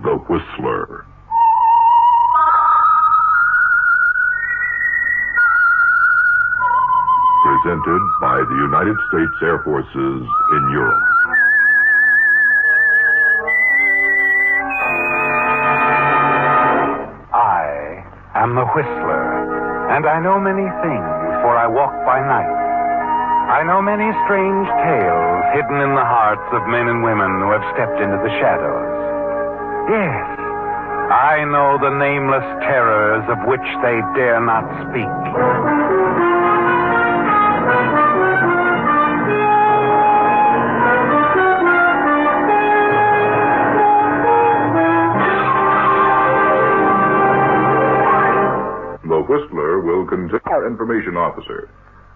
The Whistler. Presented by the United States Air Forces in Europe. I am the Whistler, and I know many things, for I walk by night. I know many strange tales hidden in the hearts of men and women who have stepped into the shadows. Yes, I know the nameless terrors of which they dare not speak. The Whistler will contain our information officer.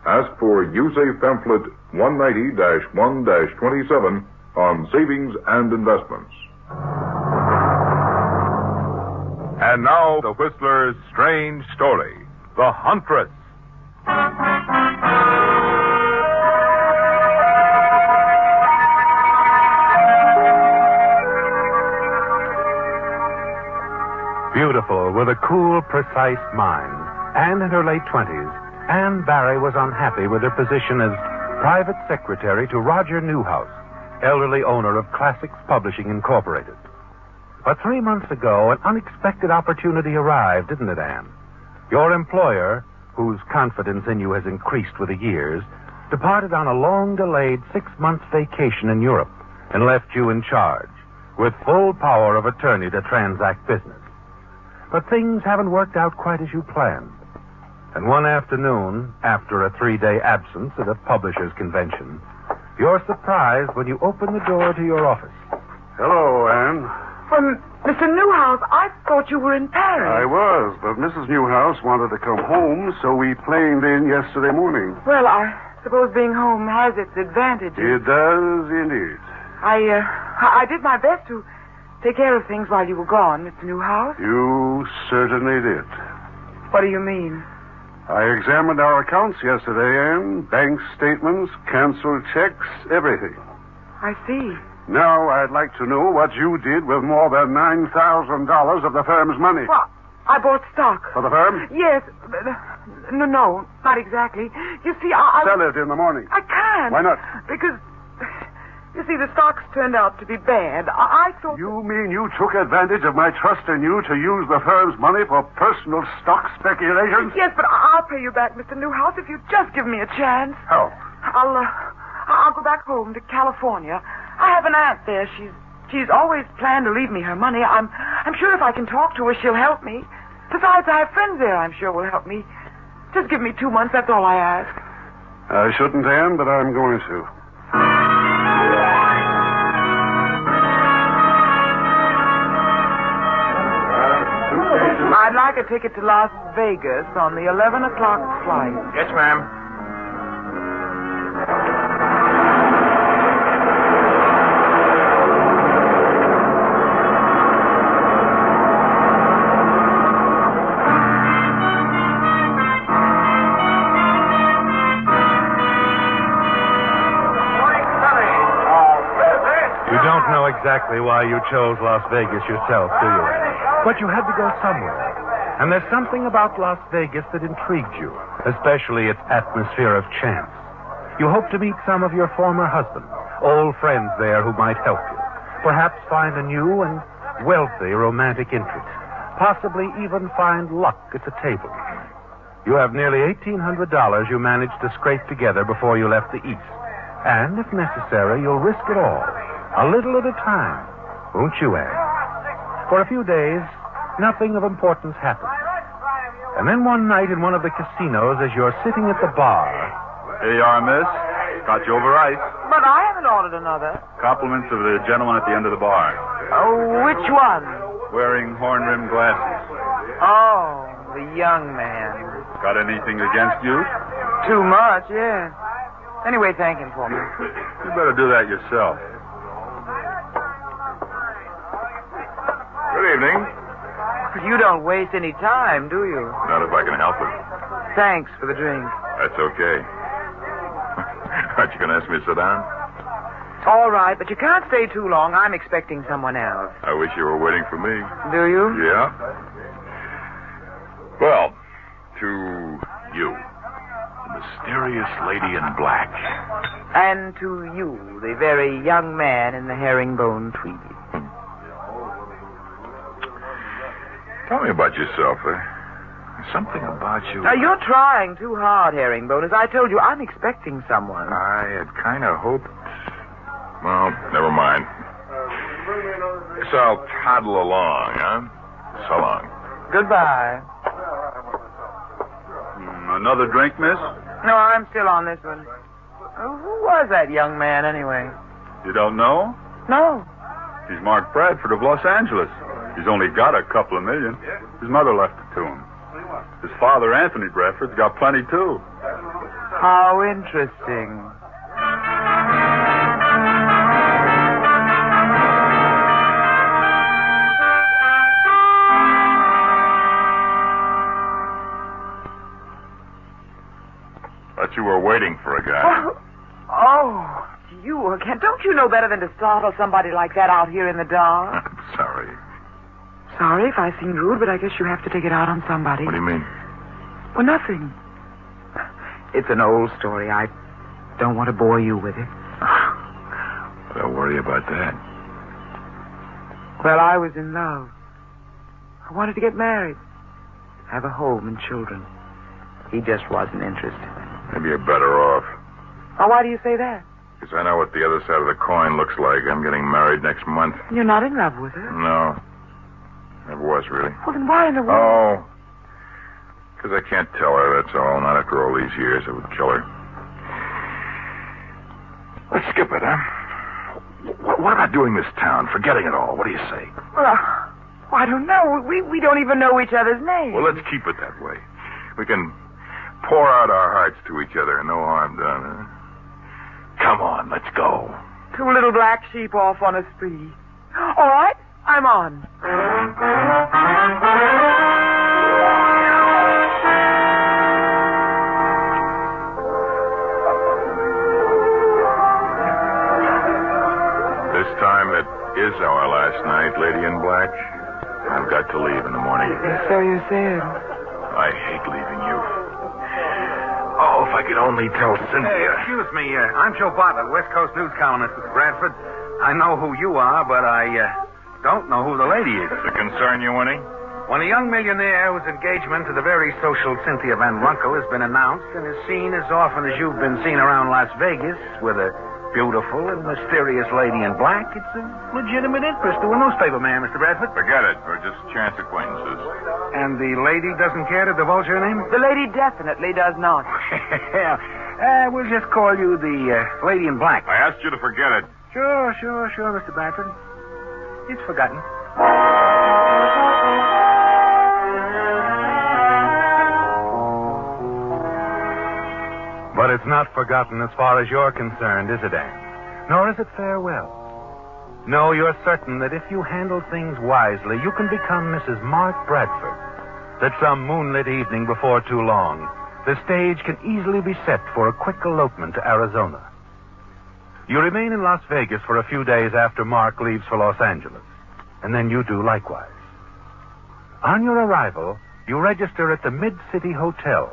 Ask for USAFE pamphlet 190-1-27 on savings and investments. And now, the Whistler's strange story, The Huntress. Beautiful, with a cool, precise mind, and in her late 20s, Anne Barry was unhappy with her position as private secretary to Roger Newhouse, elderly owner of Classics Publishing Incorporated. But 3 months ago, an unexpected opportunity arrived, didn't it, Anne? Your employer, whose confidence in you has increased with the years, departed on a long-delayed 6-month vacation in Europe and left you in charge, with full power of attorney to transact business. But things haven't worked out quite as you planned. And one afternoon, after a 3-day absence at a publisher's convention, you're surprised when you open the door to your office. Hello, Anne. Well, Mr. Newhouse, I thought you were in Paris. I was, but Mrs. Newhouse wanted to come home, so we planed in yesterday morning. Well, I suppose being home has its advantages. It does indeed. I did my best to take care of things while you were gone, Mr. Newhouse. You certainly did. What do you mean? I examined our accounts yesterday, Anne. Bank statements, canceled checks, everything. I see. Now I'd like to know what you did with more than $9,000 of the firm's money. Well, I bought stock. For the firm? Yes. No, not exactly. You see, I... Sell it in the morning. I can't. Why not? Because, you see, the stocks turned out to be bad. I thought... You mean you took advantage of my trust in you to use the firm's money for personal stock speculations? Yes, but I'll pay you back, Mr. Newhouse, if you just give me a chance. How? I'll go back home to California. I have an aunt there. She's always planned to leave me her money. I'm sure if I can talk to her, she'll help me. Besides, I have friends there I'm sure will help me. Just give me 2 months, that's all I ask. I shouldn't, Anne, but I'm going to. I'd like a ticket to Las Vegas on the 11 o'clock flight. Yes, ma'am. You don't know exactly why you chose Las Vegas yourself, do you, Anne? But you had to go somewhere. And there's something about Las Vegas that intrigued you, especially its atmosphere of chance. You hope to meet some of your former husbands, old friends there who might help you. Perhaps find a new and wealthy romantic interest. Possibly even find luck at the table. You have nearly $1,800 you managed to scrape together before you left the East. And, if necessary, you'll risk it all. A little at a time. Won't you, Anne? For a few days, nothing of importance happened. And then one night in one of the casinos, as you're sitting at the bar... Here you are, miss. Got you over ice. But I haven't ordered another. Compliments of the gentleman at the end of the bar. Oh, which one? Wearing horn-rimmed glasses. Oh, the young man. Got anything against you? Too much, yes. Anyway, thank him for me. You better do that yourself. Good evening. You don't waste any time, do you? Not if I can help it. Thanks for the drink. That's okay. Aren't you going to ask me to sit down? All right, but you can't stay too long. I'm expecting someone else. I wish you were waiting for me. Do you? Yeah. Well, to you, the mysterious lady in black. And to you, the very young man in the herringbone tweed. Tell me about yourself. There's something about you. Now, you're trying too hard, Herringbone. As I told you, I'm expecting someone. I had kind of hoped. Well, never mind. Guess I'll toddle along, huh? So long. Goodbye. Another drink, miss? No, I'm still on this one. Who was that young man, anyway? You don't know? No. He's Mark Bradford of Los Angeles. He's only got a couple of million. His mother left it to him. His father, Anthony Bradford's got plenty, too. How interesting. Thought you were waiting for a guy. Oh, you again. Don't you know better than to startle somebody like that out here in the dark? I'm sorry. Sorry if I seemed rude, but I guess you have to take it out on somebody. What do you mean? Well, nothing. It's an old story. I don't want to bore you with it. Don't worry about that. Well, I was in love. I wanted to get married. Have a home and children. He just wasn't interested. Maybe you're better off. Oh, why do you say that? Because I know what the other side of the coin looks like. I'm getting married next month. You're not in love with her? No. Never was, really. Well, then why in the world? Oh. Because I can't tell her, that's all. Not after all these years. It would kill her. Let's skip it, huh? What about doing this town? Forgetting it all. What do you say? Well, I don't know. We don't even know each other's names. Well, let's keep it that way. We can pour out our hearts to each other and no harm done, huh? Come on, let's go. Two little black sheep off on a spree. All right, I'm on. This time it is our last night, Lady in Black. I've got to leave in the morning. So you said. I hate leaving you. Oh, if I could only tell Cynthia. Hey, excuse me. I'm Joe Bartlett, West Coast news columnist, Mr. Bradford. I know who you are, but I don't know who the lady is. Does it concern you any? When a young millionaire whose engagement to the very social Cynthia Van Runkle has been announced and is seen as often as you've been seen around Las Vegas with a beautiful and mysterious lady in black, it's a legitimate interest to a newspaper man, Mr. Bradford. Forget it. We're just chance acquaintances. And the lady doesn't care to divulge her name? The lady definitely does not. We'll just call you the lady in black. I asked you to forget it. Sure, Mr. Bradford. It's forgotten. But it's not forgotten as far as you're concerned, is it, Anne? Nor is it farewell. No, you're certain that if you handle things wisely, you can become Mrs. Mark Bradford. That some moonlit evening before too long, the stage can easily be set for a quick elopement to Arizona. You remain in Las Vegas for a few days after Mark leaves for Los Angeles, and then you do likewise. On your arrival, you register at the Mid-City Hotel,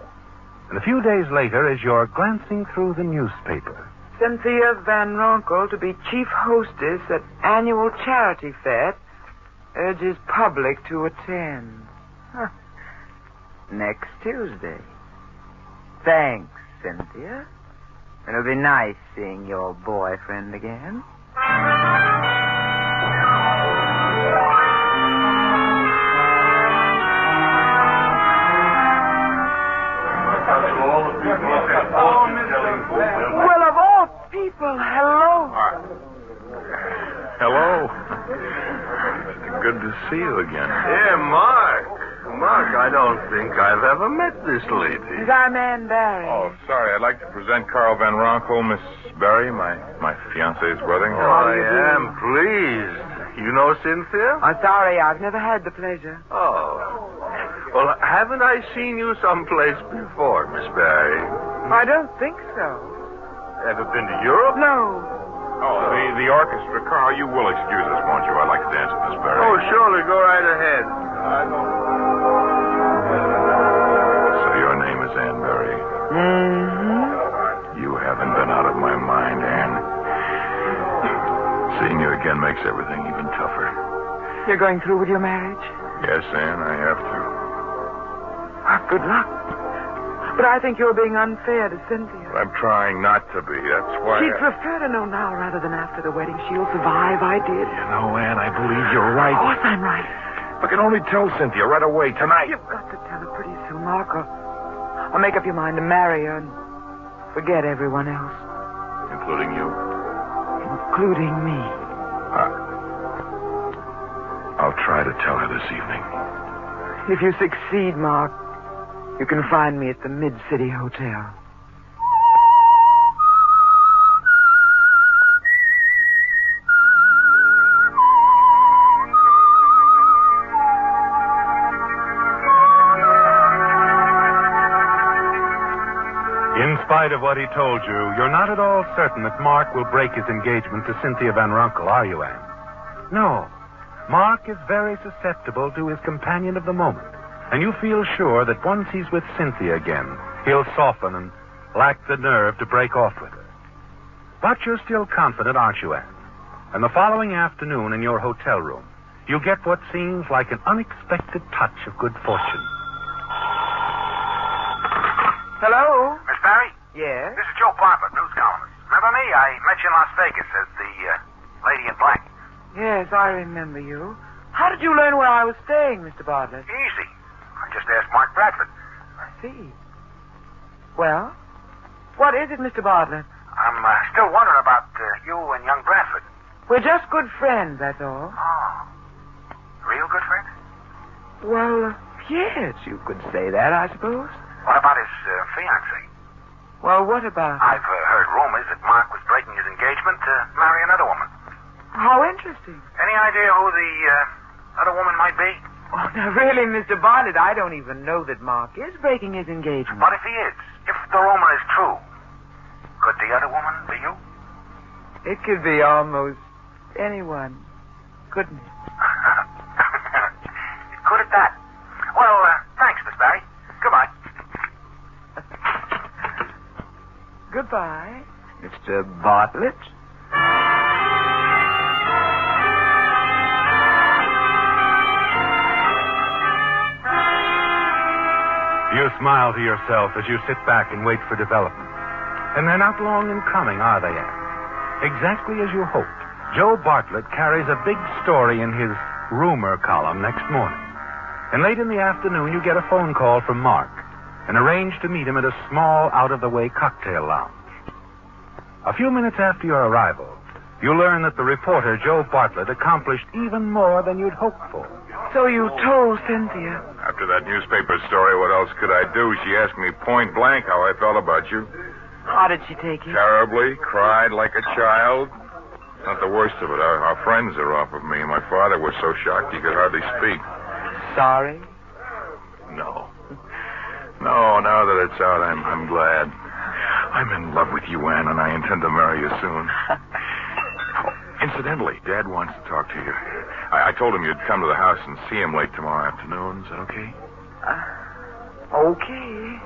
and a few days later, as you're glancing through the newspaper, Cynthia Van Runkle to be chief hostess at annual charity fete urges public to attend. Next Tuesday. Thanks, Cynthia. It'll be nice seeing your boyfriend again. Well, of all people, hello. Hello. Good to see you again. Yeah, Mark, I don't think I've ever met this lady. Is our man Barry? Oh, sorry. I'd like to present Carl Van Runkle, Miss Barry, my fiancé's brother. I am pleased. You know Cynthia? I'm sorry, I've never had the pleasure. Oh. Well, haven't I seen you someplace before, Miss Barry? I don't think so. Ever been to Europe? No. Oh, the orchestra. Carl, you will excuse us, won't you? I'd like to dance with Miss Berry. Oh, surely. Go right ahead. So your name is Ann Berry. Mm-hmm. You haven't been out of my mind, Ann. Seeing you again makes everything even tougher. You're going through with your marriage? Yes, Ann, I have to. Good luck. But I think you're being unfair to Cynthia. But I'm trying not to be. That's why. She'd prefer to know now rather than after the wedding. She'll survive. I did. You know, Ann, I believe you're right. Of course I'm right. I can only tell Cynthia right away tonight. You've got to tell her pretty soon, Mark, or make up your mind to marry her and forget everyone else. Including you? Including me. I'll try to tell her this evening. If you succeed, Mark, you can find me at the Mid-City Hotel. In spite of what he told you, you're not at all certain that Mark will break his engagement to Cynthia Van Runkle, are you, Anne? No. Mark is very susceptible to his companion of the moment, and you feel sure that once he's with Cynthia again, he'll soften and lack the nerve to break off with her. But you're still confident, aren't you, Anne? And the following afternoon in your hotel room, you'll get what seems like an unexpected touch of good fortune. Hello? Miss Barry? Yes? This is Joe Bartlett, news columnist. Remember me? I met you in Las Vegas as the lady in black. Yes, I remember you. How did you learn where I was staying, Mr. Bartlett? Easy. I just asked Mark Bradford. I see. Well, what is it, Mr. Bartlett? I'm still wondering about you and young Bradford. We're just good friends, that's all. Oh. Real good friend? Well, yes, you could say that, I suppose. What about his fiancée? Well, what about... I've heard rumors that Mark was breaking his engagement to marry another woman. How interesting. Any idea who the other woman might be? Oh, now, really, Mr. Bartlett, I don't even know that Mark is breaking his engagement. But if he is, if the rumor is true, could the other woman be you? It could be almost anyone, couldn't it? It could at that. Well, thanks, Miss Barry. Goodbye. Goodbye, Mr. Bartlett. You smile to yourself as you sit back and wait for developments. And they're not long in coming, are they, Anne? Exactly as you hoped, Joe Bartlett carries a big story in his rumor column next morning. And late in the afternoon, you get a phone call from Mark and arrange to meet him at a small, out-of-the-way cocktail lounge. A few minutes after your arrival, you learn that the reporter, Joe Bartlett, accomplished even more than you'd hoped for. So you told Cynthia. After that newspaper story, what else could I do? She asked me point blank how I felt about you. How did she take it? Terribly. Cried like a child. Not the worst of it. Our friends are off of me. My father was so shocked he could hardly speak. Sorry? No. No, now that it's out, I'm glad. I'm in love with you, Ann, and I intend to marry you soon. Incidentally, Dad wants to talk to you. I told him you'd come to the house and see him late tomorrow afternoon. Is that okay? Okay.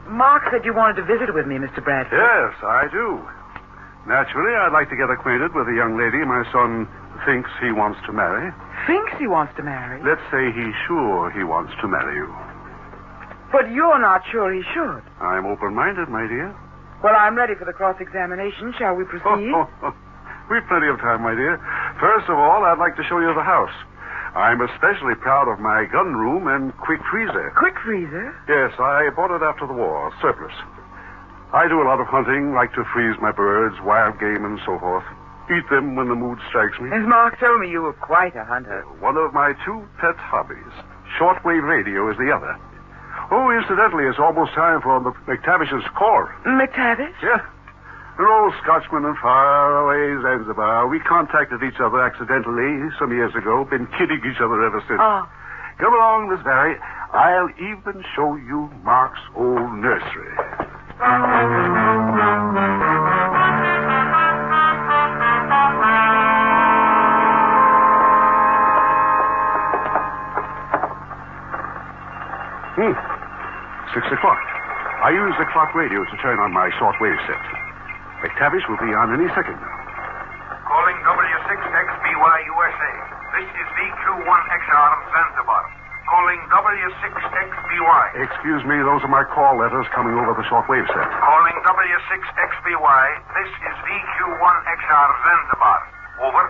Mark said you wanted to visit with me, Mr. Bradford. Yes, I do. Naturally, I'd like to get acquainted with a young lady my son thinks he wants to marry. Thinks he wants to marry? Let's say he's sure he wants to marry you. But you're not sure he should. I'm open-minded, my dear. Well, I'm ready for the cross-examination. Shall we proceed? We've plenty of time, my dear. First of all, I'd like to show you the house. I'm especially proud of my gun room and quick freezer. Quick freezer? Yes, I bought it after the war, surplus. I do a lot of hunting, like to freeze my birds, wild game, and so forth. Eat them when the mood strikes me. As Mark told me, you were quite a hunter. One of my two pet hobbies. Shortwave radio is the other. Oh, incidentally, it's almost time for the McTavish's call. McTavish? Yeah. An old Scotchman in faraway Zanzibar. We contacted each other accidentally some years ago. Been kidding each other ever since. Oh. Come along, Miss Barry. I'll even show you Mark's old nursery. Hmm. 6 o'clock. I use the clock radio to turn on my shortwave set. McTavish will be on any second now. Calling W6XBY USA. This is VQ1XR Zanzibar. Calling W6XBY. Excuse me, those are my call letters coming over the shortwave set. Calling W6XBY. This is VQ1XR Zanzibar. Over.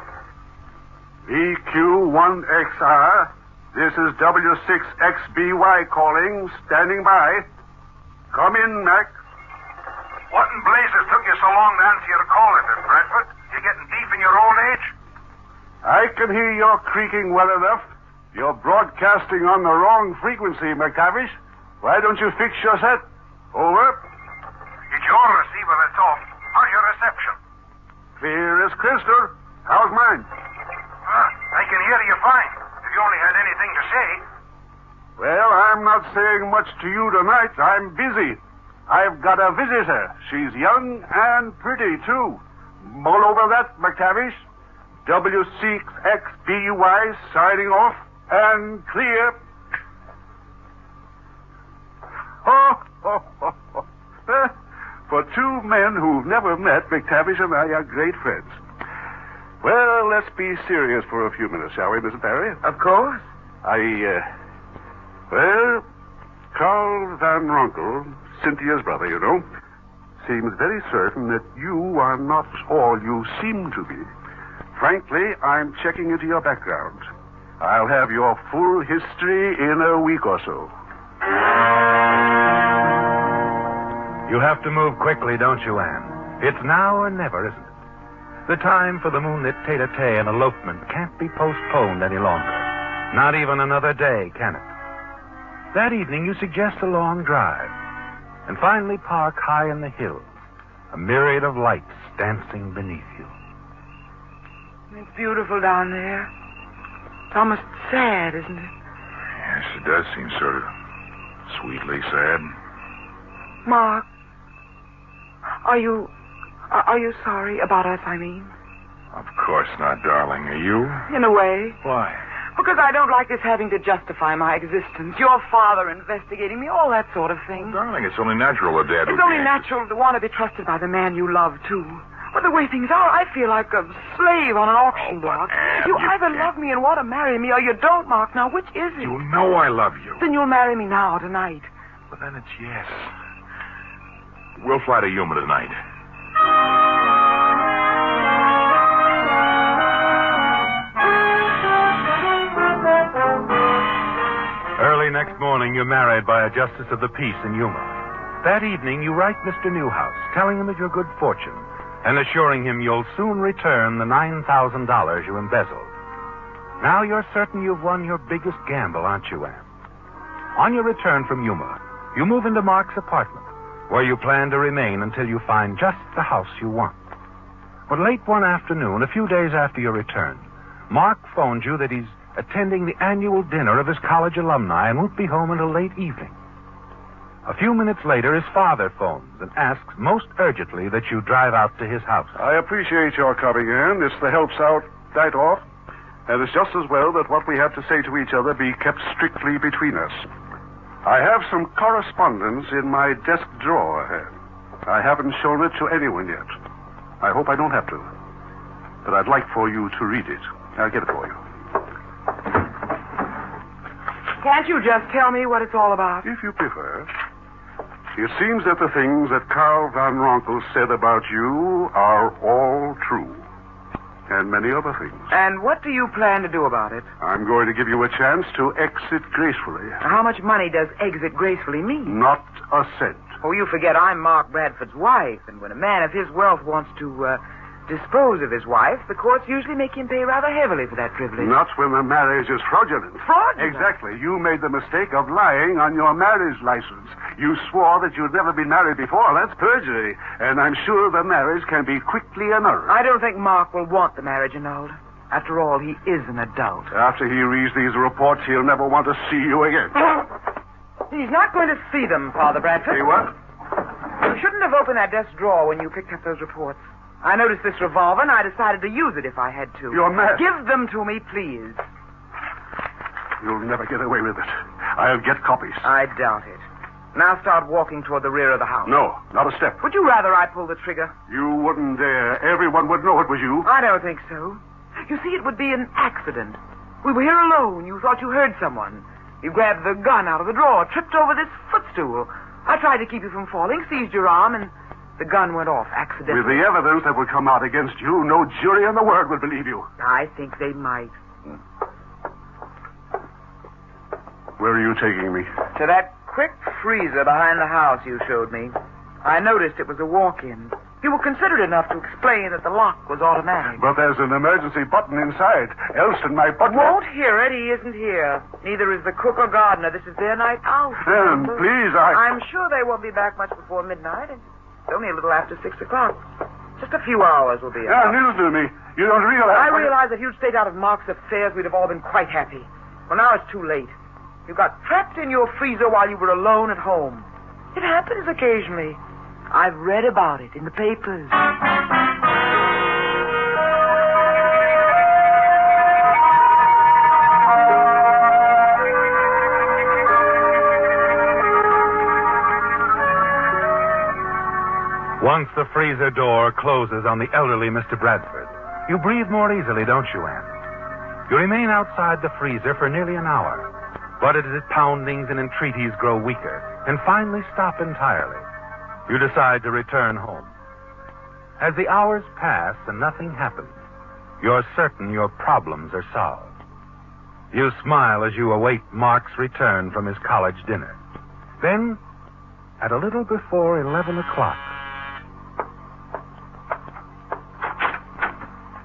VQ1XR. This is W6XBY calling. Standing by. Come in, Mac. What in blazes took you so long to answer your call letters, Bradford? You getting deep in your old age? I can hear your creaking well enough. You're broadcasting on the wrong frequency, McTavish. Why don't you fix your set? Over. It's your receiver that's off. How's your reception? Clear as crystal. How's mine? I can hear you fine. If you only had anything to say. Well, I'm not saying much to you tonight. I'm busy. I've got a visitor. She's young and pretty, too. Mull over that, McTavish. W6XBY signing off and clear. For two men who've never met, McTavish and I are great friends. Well, let's be serious for a few minutes, shall we, Mr. Barry? Of course. Well, Carl Van Ronkel, Cynthia's brother, you know, seems very certain that you are not all you seem to be. Frankly, I'm checking into your background. I'll have your full history in a week or so. You have to move quickly, don't you, Anne? It's now or never, isn't it? The time for the moonlit tete-a-tete and elopement can't be postponed any longer. Not even another day, can it? That evening, you suggest a long drive, and finally park high in the hills, a myriad of lights dancing beneath you. It's beautiful down there. It's almost sad, isn't it? Yes, it does seem sort of sweetly sad. Mark, are you sorry about us, I mean? Of course not, darling. Are you? In a way. Why? Because I don't like this having to justify my existence. Your father investigating me, all that sort of thing. Well, darling, it's only natural that Dad would It's only be natural to want to be trusted by the man you love, too. But the way things are, I feel like a slave on an auction block. Anne, You you either can't. love me and want to marry me, or you don't, Mark. Now, which is it? You know I love you. Then you'll marry me now, tonight. Well, then it's yes. We'll fly to Yuma tonight. Early next morning, you're married by a justice of the peace in Yuma. That evening, you write Mr. Newhouse, telling him of your good fortune and assuring him you'll soon return the $9,000 you embezzled. Now you're certain you've won your biggest gamble, aren't you, Anne? On your return from Yuma, you move into Mark's apartment, where you plan to remain until you find just the house you want. But late one afternoon, a few days after your return, Mark phones you that he's attending the annual dinner of his college alumni and won't be home until late evening. A few minutes later, his father phones and asks most urgently that you drive out to his house. I appreciate your coming in. It's the helps out right off. And it's just as well that what we have to say to each other be kept strictly between us. I have some correspondence in my desk drawer. I haven't shown it to anyone yet. I hope I don't have to. But I'd like for you to read it. I'll get it for you. Can't you just tell me what it's all about? If you prefer. It seems that the things that Carl Van Ronkel said about you are all true. And many other things. And what do you plan to do about it? I'm going to give you a chance to exit gracefully. How much money does exit gracefully mean? Not a cent. Oh, you forget I'm Mark Bradford's wife, and when a man of his wealth wants to dispose of his wife, the courts usually make him pay rather heavily for that privilege. Not when the marriage is fraudulent. Fraudulent? Exactly. You made the mistake of lying on your marriage license. You swore that you'd never been married before. That's perjury. And I'm sure the marriage can be quickly annulled. I don't think Mark will want the marriage annulled. After all, he is an adult. After he reads these reports, he'll never want to see you again. He's not going to see them, Father Bradford. See what? You shouldn't have opened that desk drawer when you picked up those reports. I noticed this revolver, and I decided to use it if I had to. You're mad. Give them to me, please. You'll never get away with it. I'll get copies. I doubt it. Now start walking toward the rear of the house. No, not a step. Would you rather I pull the trigger? You wouldn't dare. Everyone would know it was you. I don't think so. You see, it would be an accident. We were here alone. You thought you heard someone. You grabbed the gun out of the drawer, tripped over this footstool. I tried to keep you from falling, seized your arm, and the gun went off accidentally. With the evidence that would come out against you, no jury in the world would believe you. I think they might. Where are you taking me? To that quick freezer behind the house you showed me. I noticed it was a walk-in. You were considerate enough to explain that the lock was automatic. But there's an emergency button inside. Elston, my butler... Won't hear it. He isn't here. Neither is the cook or gardener. This is their night out. Then, please, I'm sure they won't be back much before midnight. It's only a little after 6 o'clock. Just a few hours will be enough. Listen to me. You don't realize... I realize that if you'd stayed out of Mark's affairs, we'd have all been quite happy. Well, now it's too late. You got trapped in your freezer while you were alone at home. It happens occasionally. I've read about it in the papers. Once the freezer door closes on the elderly Mr. Bradford, you breathe more easily, don't you, Anne? You remain outside the freezer for nearly an hour, but as its poundings and entreaties grow weaker and finally stop entirely, you decide to return home. As the hours pass and nothing happens, you're certain your problems are solved. You smile as you await Mark's return from his college dinner. Then, at a little before 11 o'clock...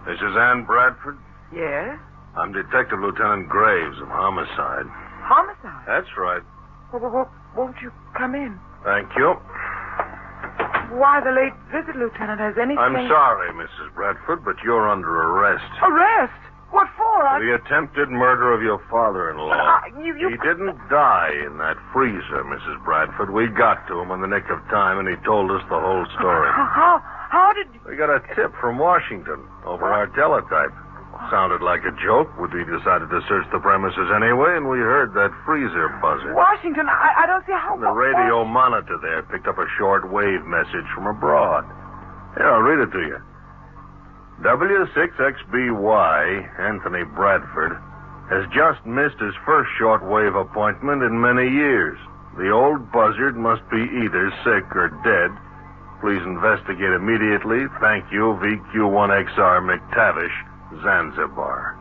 This is Ann Bradford. Yes? I'm Detective Lieutenant Graves of Homicide. Homicide? That's right. Well, won't you come in? Thank you. Why the late visit, Lieutenant? Has anything... I'm sorry, Mrs. Bradford, but you're under arrest. Arrest? What for? For the attempted murder of your father-in-law. You... He didn't die in that freezer, Mrs. Bradford. We got to him in the nick of time, and he told us the whole story. How did... We got a tip from Washington over our teletype. Sounded like a joke, but we decided to search the premises anyway, and we heard that freezer buzzing. Washington, I don't see how... The radio monitor there picked up a short-wave message from abroad. Here, I'll read it to you. W6XBY, Anthony Bradford, has just missed his first shortwave appointment in many years. The old buzzard must be either sick or dead. Please investigate immediately. Thank you, VQ1XR McTavish, Zanzibar.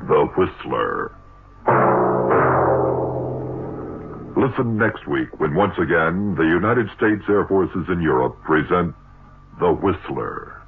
The Whistler. Listen next week when once again the United States Air Forces in Europe present The Whistler.